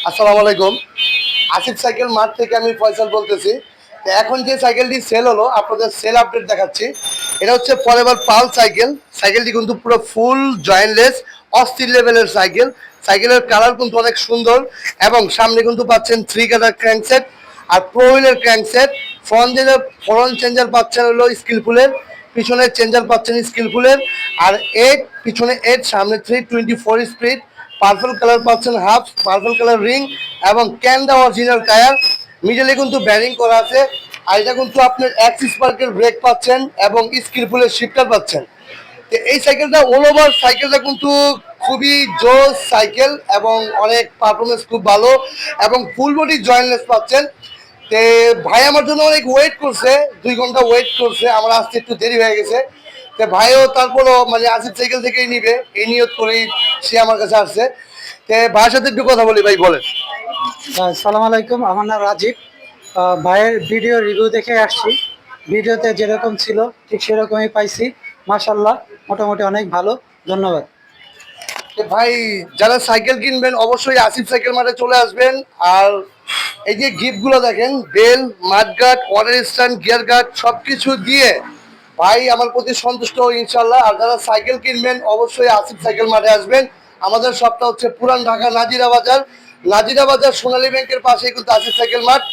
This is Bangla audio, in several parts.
আসসালামু আলাইকুম। আসিফ সাইকেল মার্ট থেকে আমি ফয়সাল বলতেছি। তো এখন যে সাইকেলটি সেল হলো আপনাদের সেল আপডেট দেখাচ্ছি। এটা হচ্ছে ফরএভার পাল সাইকেল। সাইকেলটি কিন্তু পুরো ফুল জয়েন্টলেস অস্থির লেভেলের সাইকেল। সাইকেলের কালার কিন্তু অনেক সুন্দর এবং সামনে কিন্তু পাচ্ছেন 3 কাটার ক্র্যাঙ্কসেট আর প্রো হুইলের ক্র্যাঙ্কসেট। ফ্রন্ট চেঞ্জার পাচ্ছেন হলো স্কিলফুলের, পিছনের চেঞ্জার পাচ্ছেন স্কিলফুলের আর 8 পিছনে 8 সামনে 324 স্পিড। পার্পল কালার পাচ্ছেন হাফ, পার্পল কালার রিং এবং ক্যান্ডা অরিজিনাল টায়ার। মিডলে কিন্তু ব্যারিং করা আছে। আর এটা কিন্তু আপনার অ্যাক্সিস পার্কের ব্রেক পাচ্ছেন এবং স্কিলফুলের শিফটার পাচ্ছেন। তো এই সাইকেলটা অল ওভার সাইকেলটা কিন্তু খুবই জোস সাইকেল এবং অনেক পারফরমেন্স খুব ভালো এবং ফুল বডি জয়েন্টলেস পাচ্ছেন। তে ভাই আমার জন্য অনেক ওয়েট করছে, 2 ঘন্টা ওয়েট করছে, আমার আসতে একটু দেরি হয়ে গেছে। তো ভাইও তারপরও মানে আসিফ সাইকেল থেকেই নিবে এই নিয়ত করেই সে আমার কাছে আসছে। তো ভাইয়ের সাথে একটু কথা বলি, ভাই বলেন। সালাম আলাইকুম, আমার নাম রাজীব। ভাইয়ের ভিডিও রিভিউ দেখে আসছি। ভিডিওতে যেরকম ছিল ঠিক সেরকমই পাইছি। মাশাল্লাহ, মোটামুটি অনেক ভালো। ধন্যবাদ। তো ভাই, যারা সাইকেল কিনবেন অবশ্যই আসিফ সাইকেল মার্টে চলে আসবেন। আর এই যে গিফটগুলো দেখেন, bell, mudguard, water stand, gear guard সব কিছু দিয়ে ভাই আমার প্রতি সন্তুষ্ট ইনশাল্লাহ। আর যারা সাইকেল কিনবেন অবশ্যই আসিফ সাইকেল মার্টে আসবেন। আমাদের শপটা হচ্ছে পুরান ঢাকা নাজিরা বাজার। নাজিরা বাজার সোনালী ব্যাংকের পাশেই কিন্তু আসিফ সাইকেল মার্ট।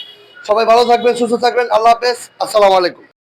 সবাই ভালো থাকবেন, সুস্থ থাকবেন, আল্লাহ হাফেজ, আসসালামু আলাইকুম।